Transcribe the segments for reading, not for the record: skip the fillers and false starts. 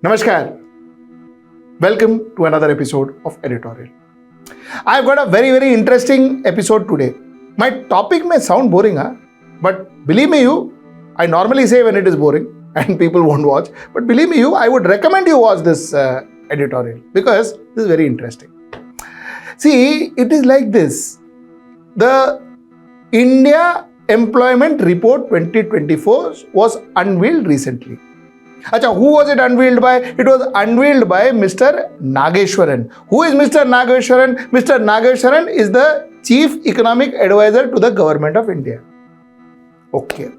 Namaskar. Welcome to another episode of Editorial. I've got a very interesting episode today. My topic may sound boring, but believe me I normally say when it is boring and people won't watch, but believe me I would recommend you watch this editorial because this is very interesting. See, it is like this. The India Employment Report 2024 was unveiled recently. Who was it unveiled by? It was unveiled by Mr. Nageswaran. Who is Mr. Nageswaran? Mr. Nageswaran is the Chief Economic Advisor to the Government of India. Okay.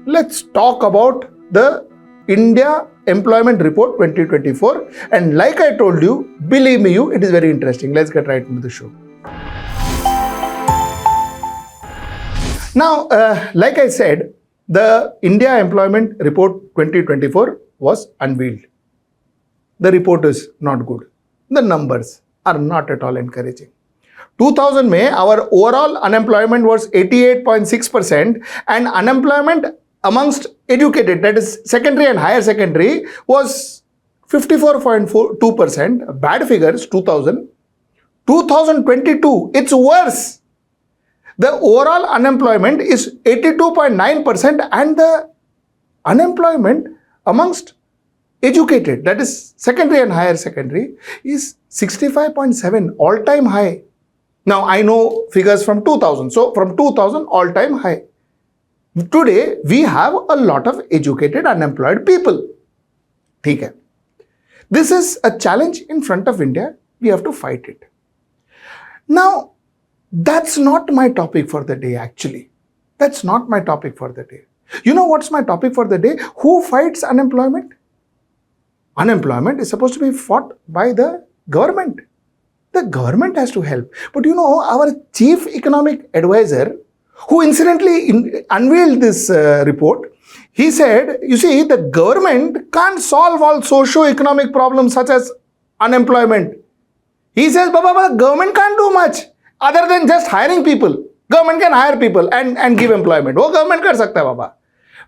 Let's talk about the India Employment Report 2024. And like I told you, believe me it is very interesting. Let's get right into the show. Now, like I said, the India Employment Report 2024 was unveiled. The report is not good. The numbers are not at all encouraging. 2000 May, our overall unemployment was 88.6% and unemployment amongst educated, that is secondary and higher secondary, was 54.2%. Bad figures, 2000. 2022, it's worse. The overall unemployment is 82.9% and the unemployment amongst educated, that is secondary and higher secondary, is 65.7, all-time high. Now, I know figures from 2000. So, from 2000, all-time high. Today, we have a lot of educated unemployed people. Okay. This is a challenge in front of India. We have to fight it. Now, that's not my topic for the day actually. That's not my topic for the day. You know what's my topic for the day? Who fights unemployment? Unemployment is supposed to be fought by the government. The government has to help. But our Chief Economic Advisor, who incidentally unveiled this report, he said, you see, the government can't solve all socio-economic problems such as unemployment. He says, Baba, government can't do much. Other than just hiring people. Government can hire people and give employment. Oh, government kar sakta hai, Baba.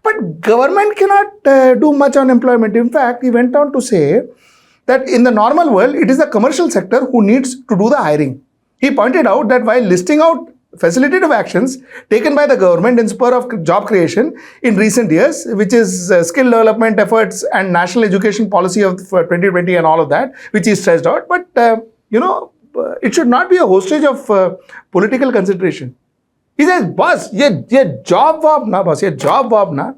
But government cannot do much on employment. In fact, he went on to say that in the normal world, it is the commercial sector who needs to do the hiring. He pointed out that while listing out facilitative actions taken by the government in spur of job creation in recent years, which is skill development efforts and national education policy of 2020 and all of that, which he stressed out. But, it should not be a hostage of political consideration. He says, boss, ye job wab na, boss, ye job wab na,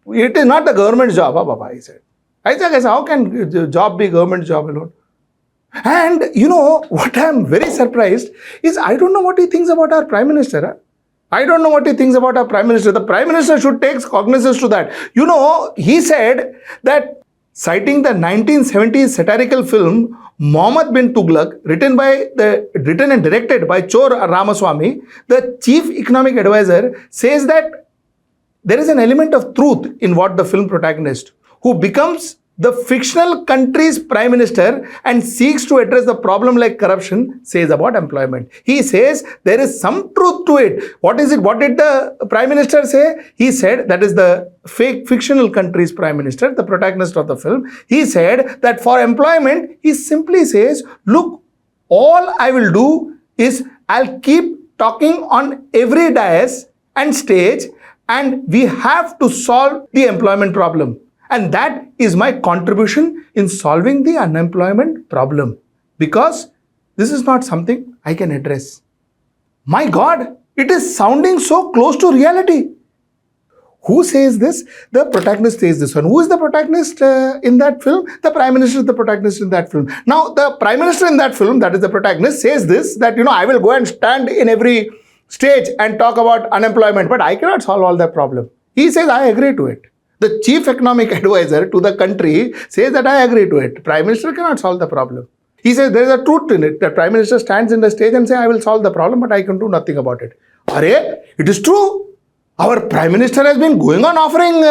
it is not the government's job, Baba, he said. I said, how can job be government job alone? And what I am very surprised is I don't know what he thinks about our Prime Minister. I don't know what he thinks about our Prime Minister. The Prime Minister should take cognizance to that. He said that citing the 1970s satirical film Mohammed bin Tughlaq, written and directed by Chor Ramaswamy, the Chief Economic Advisor says that there is an element of truth in what the film protagonist, who becomes the fictional country's prime minister and seeks to address the problem like corruption, says about employment. He says there is some truth to it. What is it? What did the prime minister say? He said, that is the fake fictional country's prime minister, the protagonist of the film. He said that for employment, he simply says, look, all I will do is I'll keep talking on every dais and stage and we have to solve the employment problem. And that is my contribution in solving the unemployment problem. Because this is not something I can address. My God, it is sounding so close to reality. Who says this? The protagonist says this one. Who is the protagonist in that film? The Prime Minister is the protagonist in that film. Now, the Prime Minister in that film, that is the protagonist, says this, that, I will go and stand in every stage and talk about unemployment, but I cannot solve all that problem. He says, I agree to it. The Chief Economic Advisor to the country says that I agree to it. Prime Minister cannot solve the problem. He says there is a truth in it. The Prime Minister stands in the stage and says, I will solve the problem, but I can do nothing about it. It is true. Our Prime Minister has been going on offering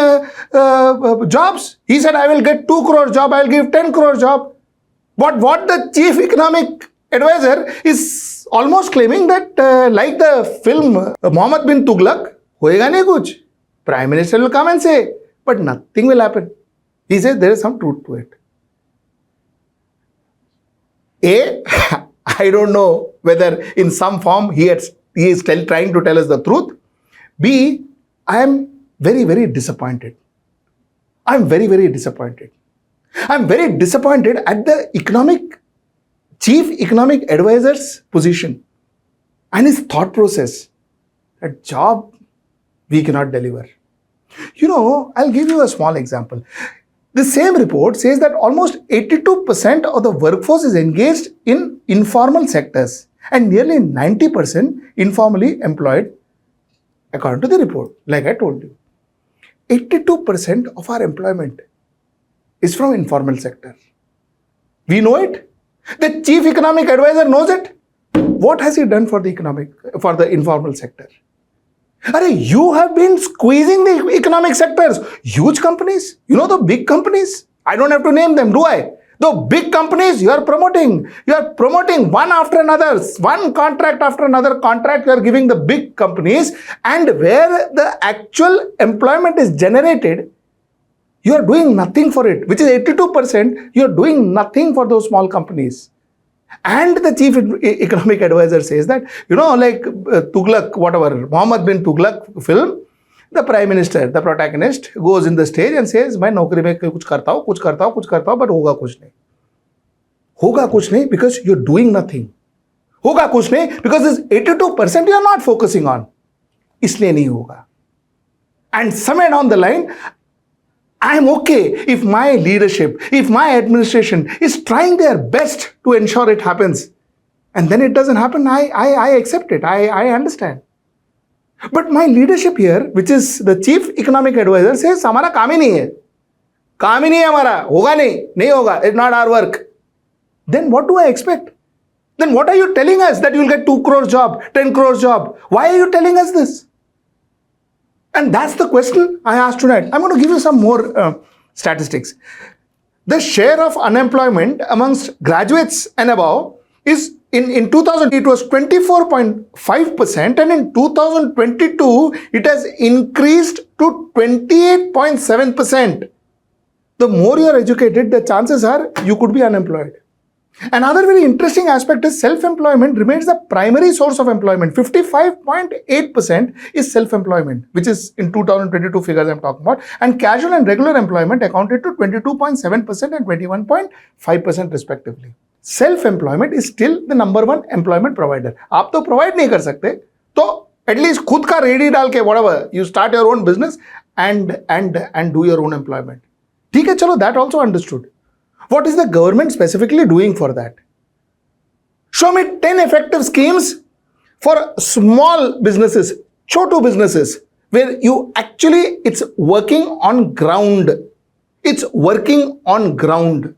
jobs. He said, I will get 2 crore job, I will give 10 crore job. But what the Chief Economic Advisor is almost claiming that like the film Mohammed bin Tughlaq, hoega nahi kuch. Prime Minister will come and say, but nothing will happen. He says there is some truth to it. I don't know whether in some form he is still trying to tell us the truth. B, I am very, very disappointed. I'm very, very disappointed. I'm very disappointed at the chief economic advisor's position and his thought process. A job we cannot deliver. I'll give you a small example. The same report says that almost 82% of the workforce is engaged in informal sectors and nearly 90% informally employed, according to the report. Like I told you, 82% of our employment is from informal sector. We know it. The chief economic advisor knows it. What has he done for the informal sector? You have been squeezing the economic sectors. Huge companies, the big companies. I don't have to name them, do I? The big companies you are promoting. You are promoting one after another, one contract after another contract you are giving the big companies, and where the actual employment is generated, you are doing nothing for it, which is 82%. You are doing nothing for those small companies. And the chief economic advisor says that, like Tughlaq, whatever, Muhammad bin Tughlaq film, the prime minister, the protagonist, goes in the stage and says, मैं नौकरी में कुछ करता हूँ, but होगा कुछ नहीं. होगा कुछ नहीं because you're doing nothing. होगा कुछ नहीं because this 82% you're not focusing on. इसलिए नहीं होगा. And somewhere down the line, I'm okay if my leadership, if my administration is trying their best to ensure it happens. And then it doesn't happen, I accept it, I understand. But my leadership here, which is the chief economic advisor, says, हमारा काम ही नहीं है. काम ही नहीं है हमारा, होगा नहीं होगा, it's not our work. Then what do I expect? Then what are you telling us that you'll get 2 crore job, 10 crore job? Why are you telling us this? And that's the question I asked tonight. I'm going to give you some more statistics. The share of unemployment amongst graduates and above is in 2000 it was 24.5%, and in 2022 it has increased to 28.7%. The more you are educated, the chances are you could be unemployed. Another very interesting aspect is self-employment remains the primary source of employment. 55.8% is self-employment, which is in 2022 figures I'm talking about, and casual and regular employment accounted to 22.7% and 21.5% respectively. Self-employment is still the number one employment provider. आप तो provide नहीं कर सकते, तो at least खुद का ready डाल के whatever, you start your own business and do your own employment. ठीक है, चलो, that also understood. What is the government specifically doing for that? Show me 10 effective schemes for small businesses, chotu businesses, where it's working on ground. It's working on ground.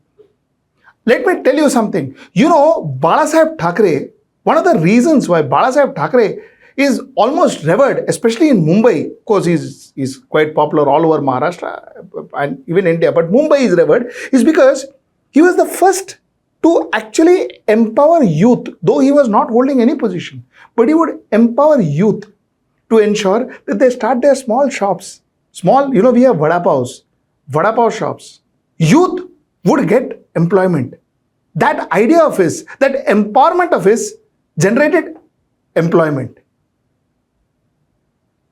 Let me tell you something. Balasaheb Thackeray, one of the reasons why Balasaheb Thackeray is almost revered, especially in Mumbai, because he's quite popular all over Maharashtra and even India, but Mumbai is revered, is because he was the first to actually empower youth, though he was not holding any position, but he would empower youth to ensure that they start their small shops. Small, we have vada pav shops. Youth would get employment. That idea of his, that empowerment of his generated employment.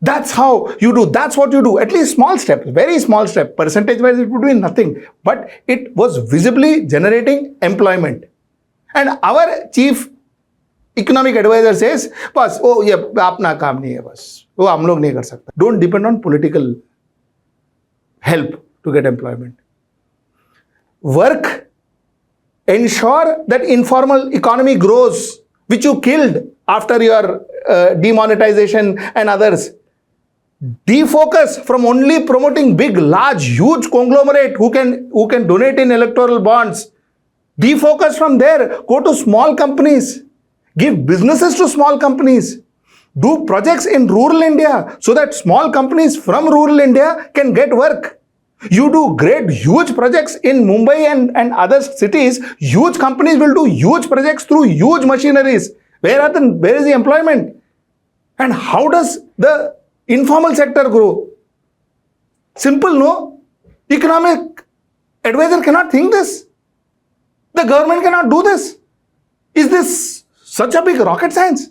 That's how you do. That's what you do. At least small steps, very small step. Percentage-wise, it would be nothing. But it was visibly generating employment. And our chief economic advisor says, "Bas, ये अपना काम नहीं है बस. वो हम लोग नहीं कर सकता." Don't depend on political help to get employment. Work. Ensure that informal economy grows, which you killed after your demonetization and others. Defocus from only promoting big, large, huge conglomerate who can donate in electoral bonds. Defocus from there. Go to small companies. Give businesses to small companies. Do projects in rural India so that small companies from rural India can get work. You do great, huge projects in Mumbai and other cities. Huge companies will do huge projects through huge machineries. Where is the employment? And how does the informal sector grow? Simple, no? Economic advisor cannot think this. The government cannot do this. Is this such a big rocket science?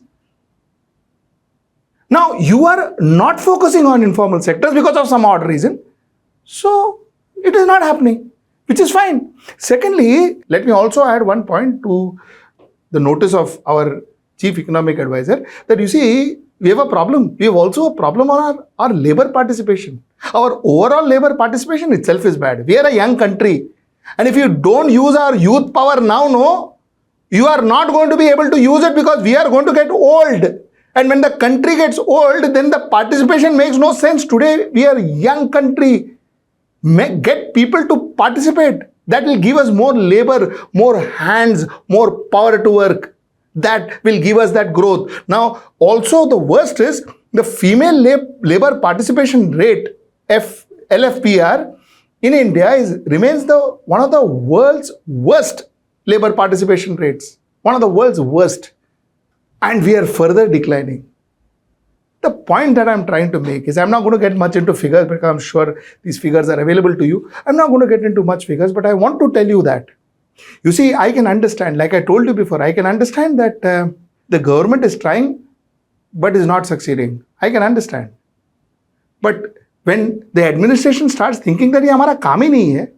Now, you are not focusing on informal sectors because of some odd reason. So, it is not happening, which is fine. Secondly, let me also add one point to the notice of our chief economic advisor, that you see, we have a problem. We have also a problem on our labor participation. Our overall labor participation itself is bad. We are a young country. And if you don't use our youth power now, no, you are not going to be able to use it because we are going to get old. And when the country gets old, then the participation makes no sense. Today, we are a young country. Get people to participate. That will give us more labor, more hands, more power to work. That will give us that growth. Now, also the worst is the female labor participation rate, LFPR, in India remains one of the world's worst labor participation rates. One of the world's worst. And we are further declining. The point that I'm trying to make is, I'm not going to get much into figures because I'm sure these figures are available to you. I'm not going to get into much figures, but I want to tell you that. You see, I can understand, like I told you before, I can understand that the government is trying but is not succeeding. I can understand. But when the administration starts thinking that ये हमारा काम ही नहीं है,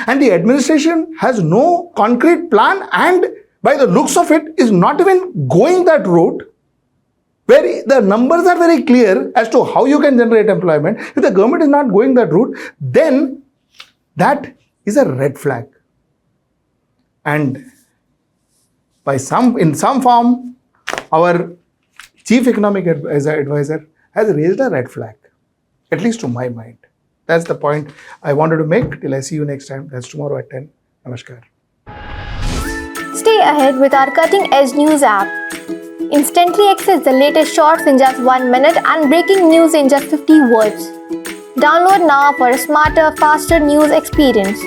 and the administration has no concrete plan and by the looks of it is not even going that route, where the numbers are very clear as to how you can generate employment, if the government is not going that route, then that is a red flag. And in some form, our chief economic advisor has raised a red flag, at least to my mind. That's the point I wanted to make. Till I see you next time. That's tomorrow at 10. Namaskar. Stay ahead with our cutting edge news app. Instantly access the latest shorts in just 1 minute and breaking news in just 50 words. Download now for a smarter, faster news experience.